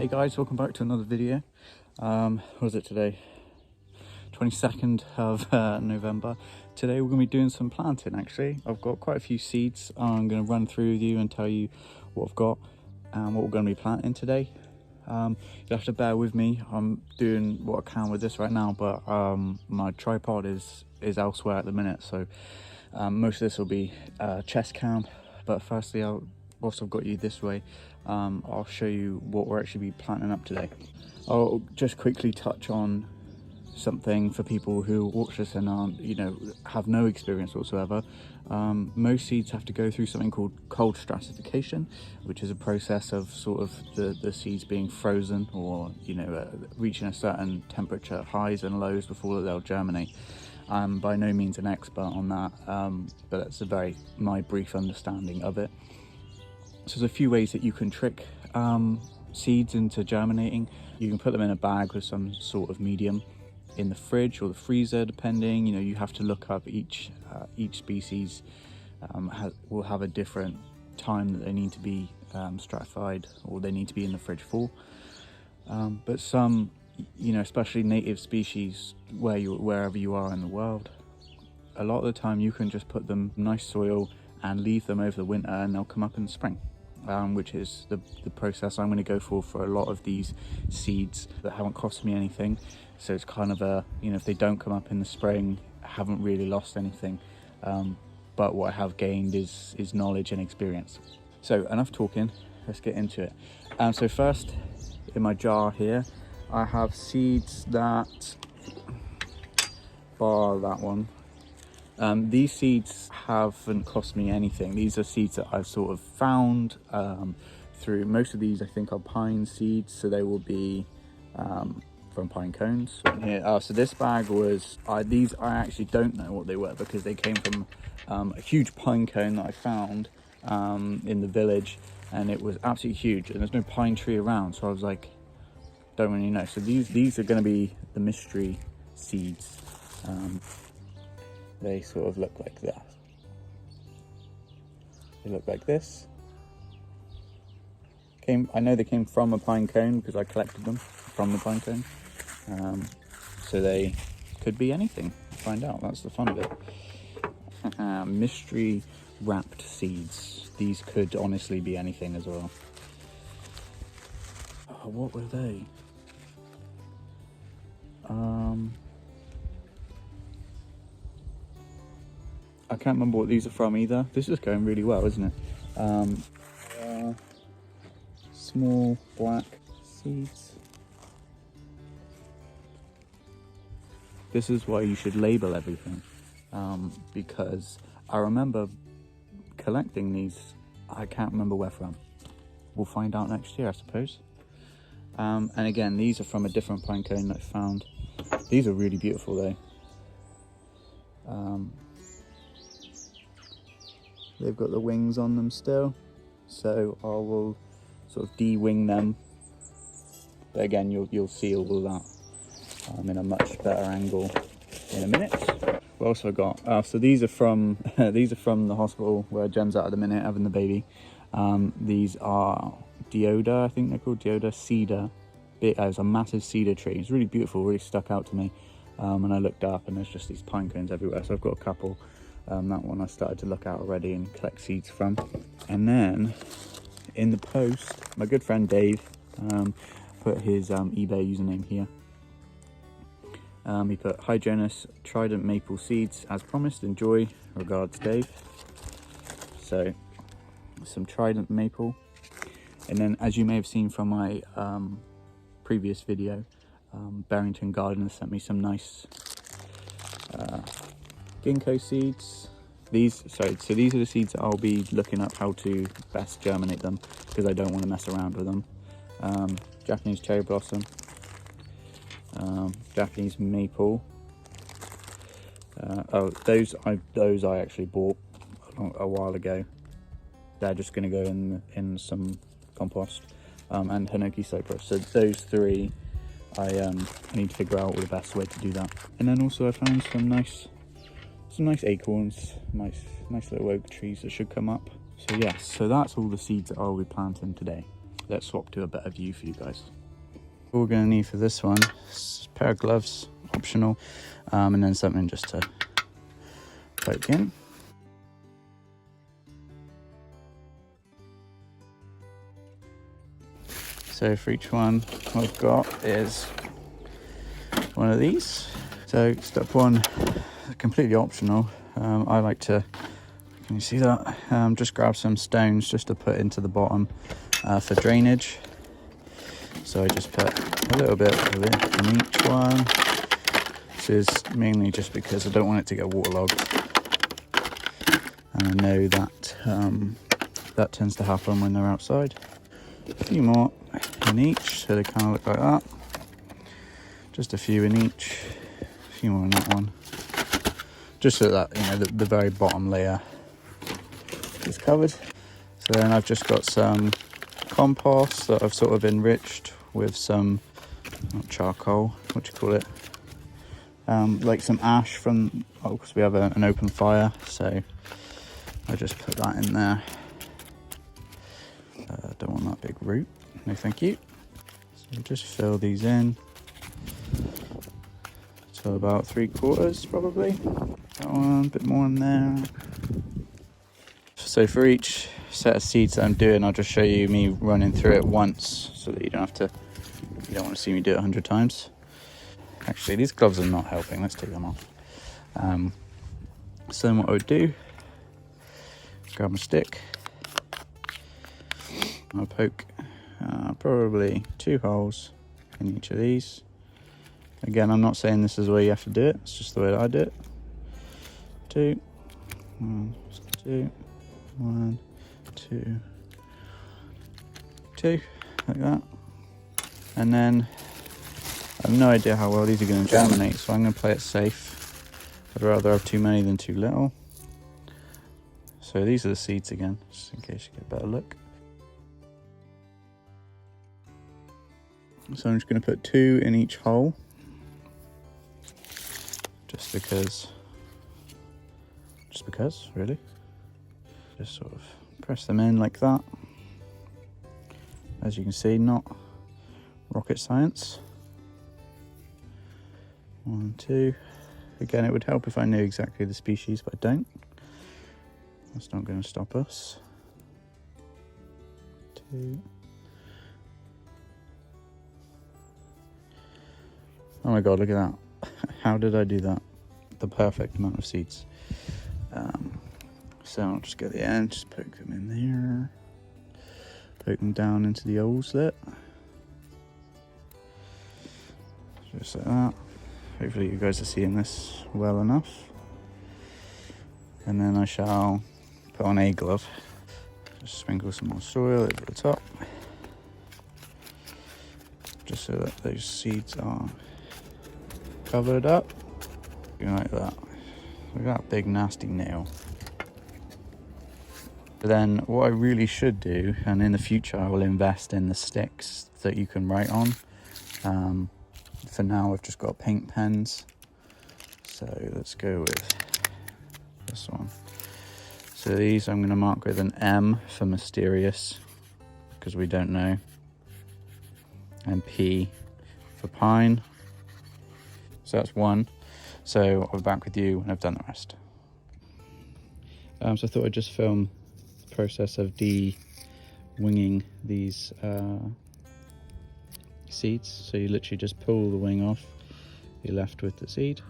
Hey guys, welcome back to another video. What was it today? 22nd of November. Today we're going to be doing some planting actually. I've got quite a few seeds. I'm going to run through with you and tell you what I've got and what we're going to be planting today. You'll have to bear with me. I'm doing what I can with this right now, but my tripod is elsewhere at the minute, so most of this will be chest cam. But firstly, whilst I've got you this way, I'll show you what we're actually be planting up today. I'll just quickly touch on something for people who watch this and aren't, have no experience whatsoever. Most seeds have to go through something called cold stratification, which is a process of sort of the seeds being frozen or reaching a certain temperature, highs and lows, before they'll germinate. I'm by no means an expert on that, but that's my brief understanding of it. So there's a few ways that you can trick seeds into germinating. You can put them in a bag with some sort of medium in the fridge or the freezer, depending. You have to look up each species will have a different time that they need to be stratified, or they need to be in the fridge for. But some, especially native species wherever you are in the world, a lot of the time you can just put them in nice soil and leave them over the winter, and they'll come up in the spring. Which is the process I'm going to go for a lot of these seeds that haven't cost me anything. So it's kind of if they don't come up in the spring, I haven't really lost anything. But what I have gained is knowledge and experience. So enough talking, let's get into it. So first, in my jar here, I have seeds that, bar that one, these seeds haven't cost me anything. These are seeds that I've sort of found through. Most of these I think are pine seeds, so they will be from pine cones. Here, so this bag was, these I actually don't know what they were, because they came from a huge pine cone that I found in the village, and it was absolutely huge, and there's no pine tree around, so I was like, don't really know. So these are going to be the mystery seeds. They sort of look like that. They look like this. I know they came from a pine cone because I collected them from the pine cone. So they could be anything. Find out. That's the fun of it. Mystery wrapped seeds. These could honestly be anything as well. Oh, what were they? I can't remember what these are from either. This is going really well, isn't it? Small black seeds. This is why you should label everything, because I remember collecting these. I can't remember where from. We'll find out next year, I suppose. And again, these are from a different pine cone that I found. These are really beautiful though. They've got the wings on them still, so I will sort of de-wing them. But again, you'll see all of that in a much better angle in a minute. What else have I got? So these are from the hospital where Jem's at the minute having the baby. These are deodar, I think they're called deodar cedar. It's a massive cedar tree. It's really beautiful, really stuck out to me. And I looked up and there's just these pine cones everywhere. So I've got a couple. That one I started to look at already and collect seeds from. And then in the post, my good friend Dave put his eBay username here. He put, "Hi Jonas, Trident maple seeds as promised, enjoy, regards Dave." So some Trident maple. And then, as you may have seen from my previous video, Barrington Garden sent me some nice ginkgo seeds. So these are the seeds that I'll be looking up how to best germinate them, because I don't want to mess around with them. Japanese cherry blossom, Japanese maple. Those I actually bought a while ago. They're just going to go in some compost. And Hinoki cypress. So those three, I need to figure out the best way to do that. And then also I found some nice acorns, nice little oak trees that should come up. So yes, so that's all the seeds that I'll be planting today. let's swap to a better view for you guys. All we're going to need for this one is a pair of gloves, optional, and then something just to poke in. So for each one I've got is one of these. So step one, completely optional. I like to, can you see that? Just grab some stones just to put into the bottom for drainage. So I just put a little bit of it in each one. This is mainly just because I don't want it to get waterlogged. And I know that that tends to happen when they're outside. A few more in each, so they kind of look like that. Just a few in each, a few more in that one. Just so that, you know, the very bottom layer is covered. So then I've just got some compost that I've sort of enriched with some, not charcoal, what do you call it? Like some ash from, because we have an open fire, so I just put that in there. Don't want that big root, no thank you. So just fill these in. So about 3/4 probably. That one, a bit more in there. So for each set of seeds that I'm doing, I'll just show you me running through it once so that you don't want to see me do it 100 times. Actually, these gloves are not helping, let's take them off. So then what I would do, grab my stick, I'll poke probably 2 holes in each of these. Again, I'm not saying this is the way you have to do it, it's just the way that I do it. 2, 1, 2, 1, 2, 2, like that. And then I have no idea how well these are going to germinate, so I'm going to play it safe. I'd rather have too many than too little. So these are the seeds again, just in case you get a better look. So I'm just going to put 2 in each hole, just because, really. Just sort of press them in like that. As you can see, not rocket science. 1, 2. Again, it would help if I knew exactly the species, but I don't. That's not going to stop us. 2. Oh my god, look at that. How did I do that? The perfect amount of seeds. So I'll just go to the end, just poke them in there. Poke them down into the hole slit. Just like that. Hopefully you guys are seeing this well enough. And then I shall put on a glove. Just sprinkle some more soil over the top. Just so that those seeds are covered up. Like that. Look at that big nasty nail. But then what I really should do, and in the future I will invest in the sticks that you can write on. For now I've just got paint pens. So let's go with this one. So these I'm going to mark with an M for mysterious, because we don't know. And P for pine. So that's 1. So I'll be back with you when I've done the rest. So I thought I'd just film the process of de-winging these seeds. So you literally just pull the wing off, you're left with the seed,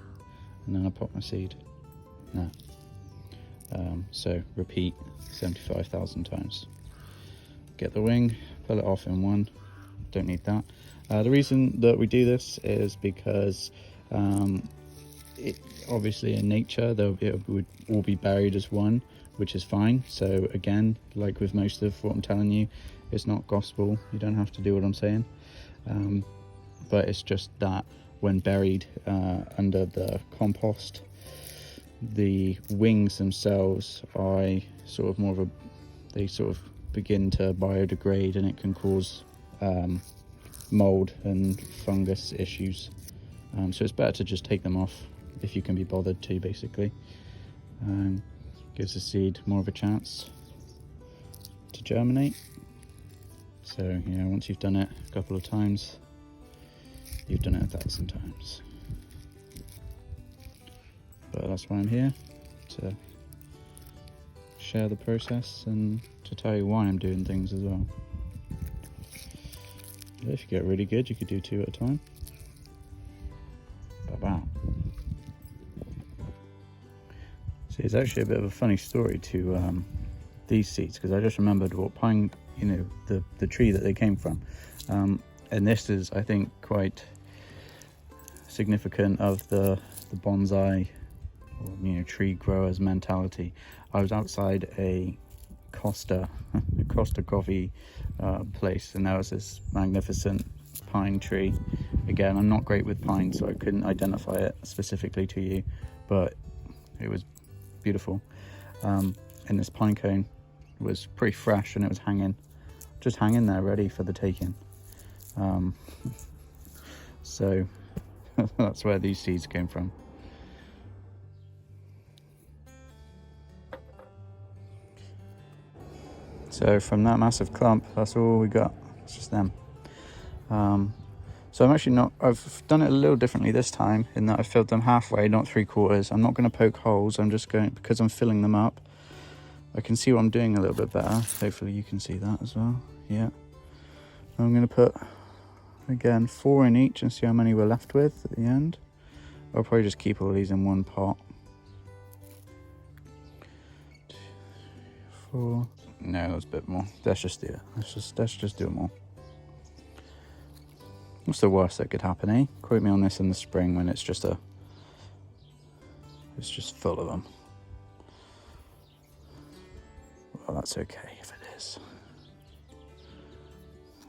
and then I pop my seed. Now, so repeat 75,000 times. Get the wing, pull it off in 1, don't need that. The reason that we do this is because obviously in nature it would all be buried as one, which is fine. So again, like with most of what I'm telling you, it's not gospel, you don't have to do what I'm saying, but it's just that when buried under the compost, the wings themselves are sort of more of they sort of begin to biodegrade, and it can cause mold and fungus issues. So it's better to just take them off if you can be bothered to, basically. Gives the seed more of a chance to germinate. So, you know, once you've done it a couple of times, you've done it 1,000 times. But that's why I'm here, to share the process and to tell you why I'm doing things as well. If you get really good, you could do 2 at a time. Ba-bam. See, it's actually a bit of a funny story to these seeds, because I just remembered what pine, you know, the tree that they came from. And this is, I think, quite significant of the bonsai, or, you know, tree growers mentality. I was outside a Costa coffee place, and there was this magnificent pine tree. Again, I'm not great with pine, so I couldn't identify it specifically to you, but it was beautiful. And this pine cone was pretty fresh, and it was just hanging there ready for the taking. So that's where these seeds came from. So from that massive clump, that's all we got. It's just them. So I've done it a little differently this time, in that I've filled them halfway, not 3/4. I'm not going to poke holes. I'm just going, because I'm filling them up, I can see what I'm doing a little bit better. Hopefully you can see that as well. Yeah. I'm going to put, again, 4 in each and see how many we're left with at the end. I'll probably just keep all these in one pot. 2, 4. No, that's a bit more. Let's just do it. Let's just do it more. What's the worst that could happen, eh? Quote me on this in the spring when it's just full of them. Well, that's okay if it is.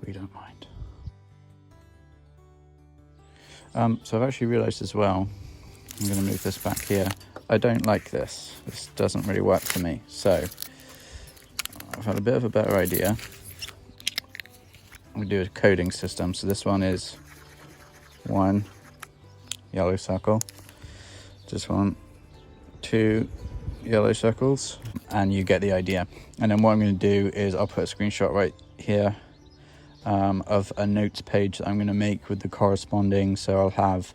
We don't mind. So I've actually realised as well, I'm going to move this back here. I don't like this. This doesn't really work for me. So I've had a bit of a better idea. We do a coding system. So this one is 1 yellow circle. Just want 2 yellow circles, and you get the idea. And then what I'm going to do is I'll put a screenshot right here of a notes page that I'm going to make with the corresponding. So I'll have,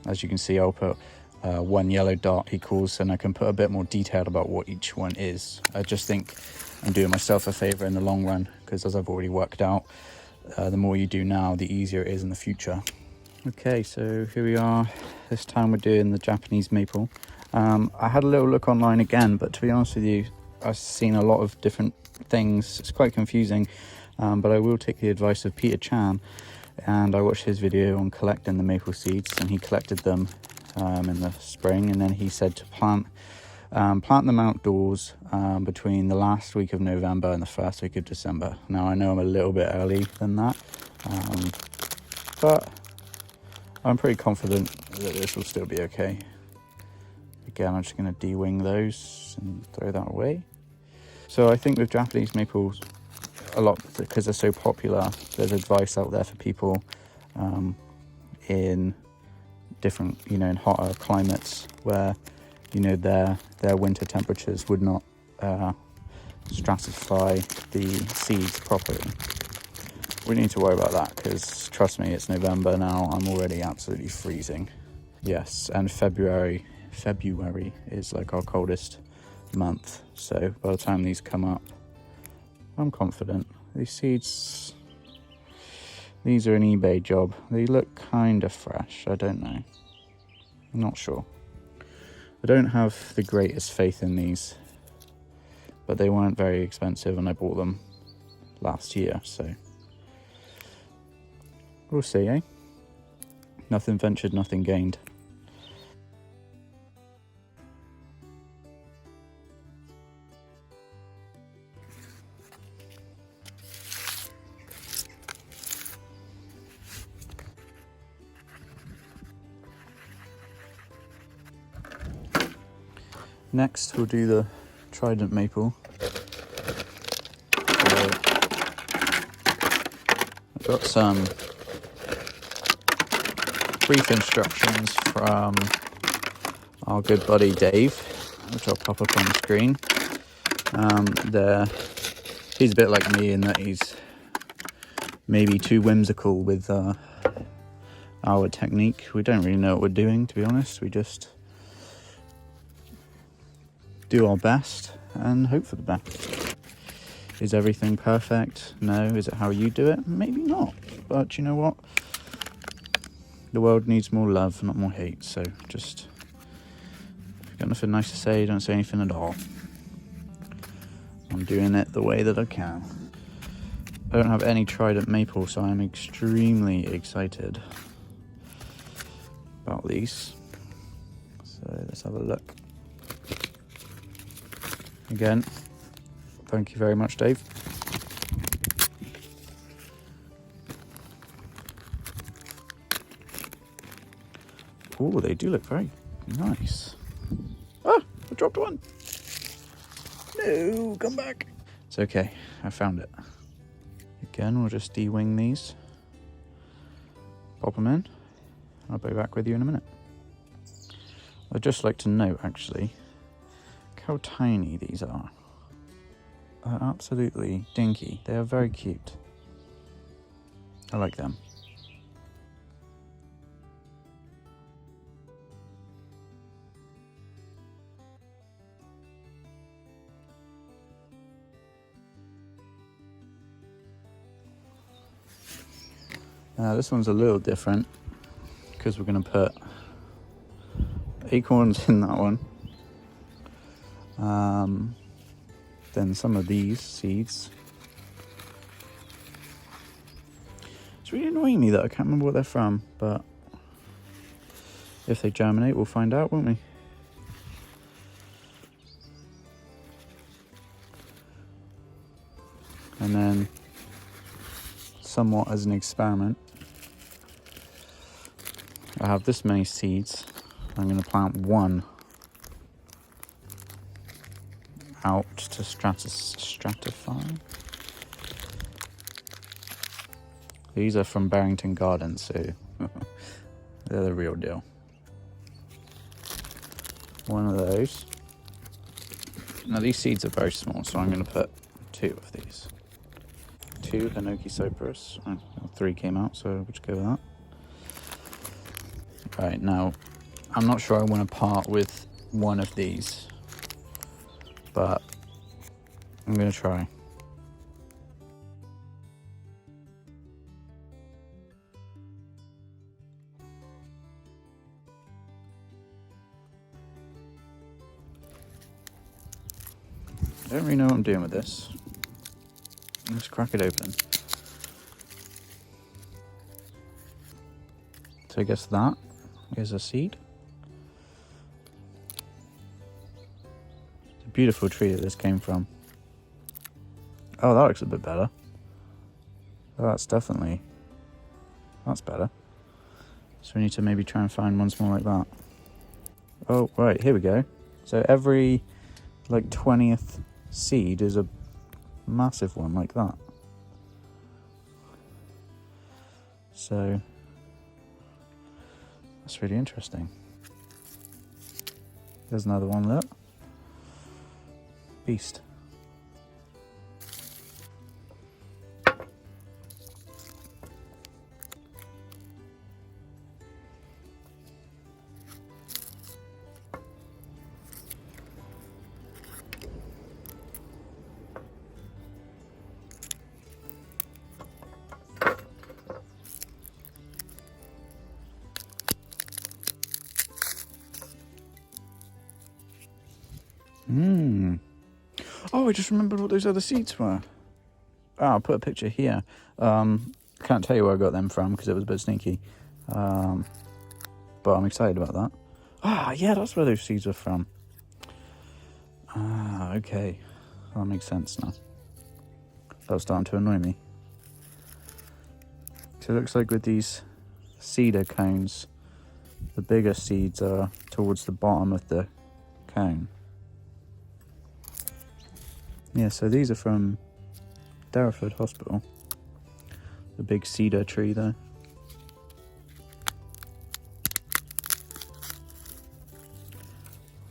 as you can see, I'll put 1 yellow dot equals, and I can put a bit more detail about what each one is. I just think I'm doing myself a favor in the long run, because as I've already worked out, the more you do now, the easier it is in the future. Okay, so here we are. This time we're doing the Japanese maple. I had a little look online again, but to be honest with you, I've seen a lot of different things. It's quite confusing, but I will take the advice of Peter Chan, and I watched his video on collecting the maple seeds, and he collected them in the spring, and then he said to plant them outdoors between the last week of November and the first week of December. Now I know I'm a little bit early than that, but I'm pretty confident that this will still be okay. Again, I'm just going to de-wing those and throw that away. So I think with Japanese maples, a lot, because they're so popular, there's advice out there for people in different, you know, in hotter climates where, you know, their winter temperatures would not stratify the seeds properly. We need to worry about that, because trust me, it's November now. I'm already absolutely freezing. Yes, and February is like our coldest month. So by the time these come up, I'm confident. These seeds, these are an eBay job. They look kind of fresh. I don't know. I'm not sure. I don't have the greatest faith in these, but they weren't very expensive and I bought them last year, so we'll see, eh? Nothing ventured, nothing gained. Next, we'll do the trident maple. So, I've got some brief instructions from our good buddy Dave, which I'll pop up on the screen. He's a bit like me in that he's maybe too whimsical with our technique. We don't really know what we're doing, to be honest. We just do our best and hope for the best. Is everything perfect? No. Is it how you do it? Maybe not. But you know what? The world needs more love, not more hate. So just, if you've got nothing nice to say, don't say anything at all. I'm doing it the way that I can. I don't have any Trident maple, so I'm extremely excited about these. So let's have a look. Again, thank you very much, Dave. Oh, they do look very nice. Ah, I dropped one. No, come back. It's okay, I found it. Again, we'll just de-wing these. Pop them in. I'll be back with you in a minute. I'd just like to note, actually, look how tiny these are. They're absolutely dinky. They are very cute. I like them. This one's a little different because we're going to put acorns in that one. Then some of these seeds. It's really annoying me that I can't remember what they're from, but if they germinate, we'll find out, won't we? And then, somewhat as an experiment, I have this many seeds. I'm going to plant one out to stratify. These are from Barrington Gardens, so they're the real deal. One of those. Now these seeds are very small, so I'm going to put 2 of these. 2 Hinoki Cypress. Oh, 3 came out, so we'll just go with that. Right, now, I'm not sure I want to part with one of these, but I'm going to try. I don't really know what I'm doing with this. Let's crack it open. So I guess that is a seed. It's a beautiful tree that this came from. Oh, that looks a bit better. Oh, that's better. So we need to maybe try and find ones more like that. Oh, right, here we go. So every, like, 20th seed is a massive one like that. So that's really interesting. There's another one, look. Beast. Oh, I just remembered what those other seeds were. Oh, I'll put a picture here. Can't tell you where I got them from because it was a bit sneaky. But I'm excited about that. Ah, yeah, that's where those seeds were from. Ah, okay. That makes sense now. That was starting to annoy me. So it looks like with these cedar cones, the bigger seeds are towards the bottom of the cone. Yeah, so these are from Derriford Hospital. The big cedar tree there.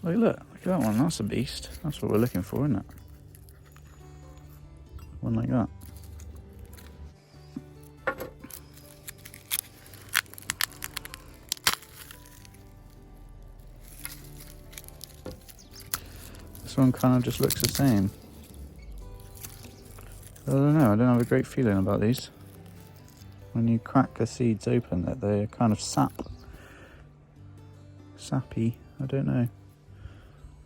Look at that one, that's a beast. That's what we're looking for, isn't it? One like that. this one kind of just looks the same. I don't know, I don't have a great feeling about these. When you crack the seeds open, that they're kind of sappy, I don't know.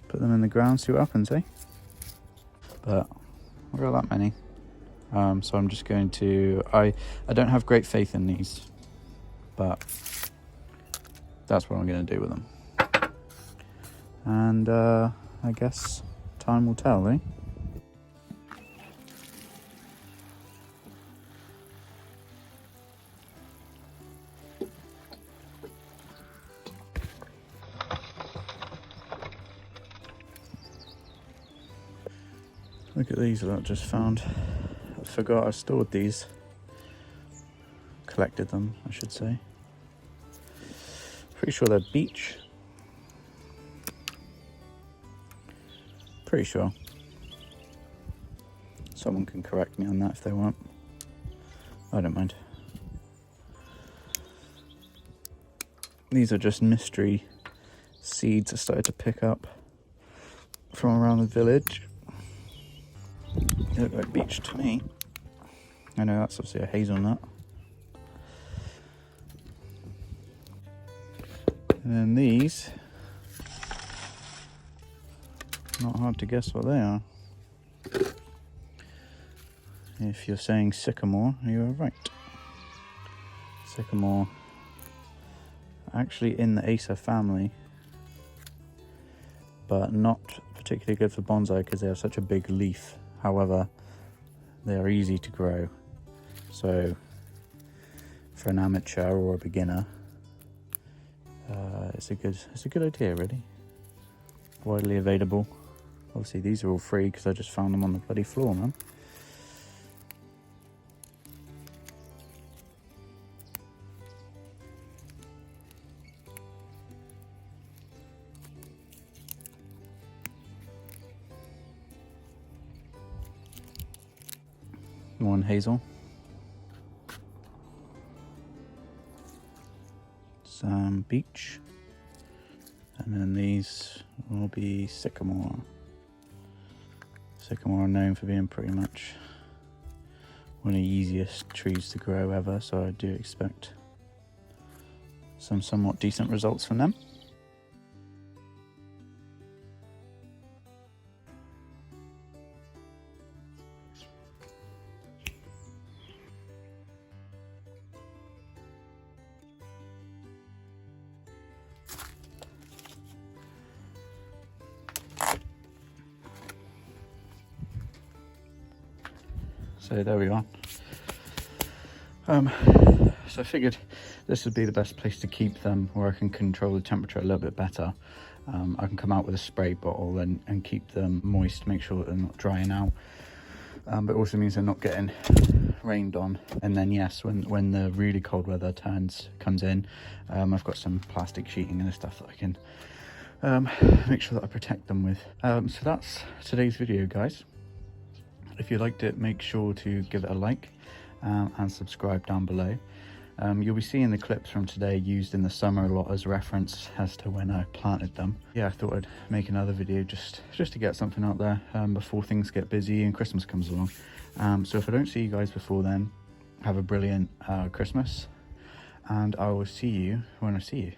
Put them in the ground, see what happens, eh? But I've got that many. So I'm just going to, I don't have great faith in these, but that's what I'm going to do with them. And I guess time will tell, eh? Look at these that I just found. I forgot I stored these. Collected them, I should say. Pretty sure they're beech. Pretty sure. Someone can correct me on that if they want. I don't mind. These are just mystery seeds I started to pick up from around the village. They look like beech to me. I know that's obviously a hazelnut. And then these, not hard to guess what they are. If you're saying sycamore, you are right. Sycamore, actually in the Acer family, but not particularly good for bonsai because they have such a big leaf. However, they are easy to grow, so for an amateur or a beginner, it's a good idea, really. Widely available. Obviously, these are all free because I just found them on the bloody floor, man. One hazel. Some beech. And then these will be sycamore. Sycamore are known for being pretty much one of the easiest trees to grow ever, so I do expect some somewhat decent results from them. So there we are. So I figured this would be the best place to keep them, where I can control the temperature a little bit better. I can come out with a spray bottle and keep them moist, make sure that they're not drying out. But it also means they're not getting rained on. And then yes, when the really cold weather comes in, I've got some plastic sheeting and stuff that I can make sure that I protect them with. So that's today's video, guys. If you liked it, make sure to give it a like and subscribe down below. You'll be seeing the clips from today used in the summer a lot as reference as to when I planted them. Yeah, I thought I'd make another video just to get something out there before things get busy and Christmas comes along. So if I don't see you guys before then, have a brilliant Christmas, and I will see you when I see you.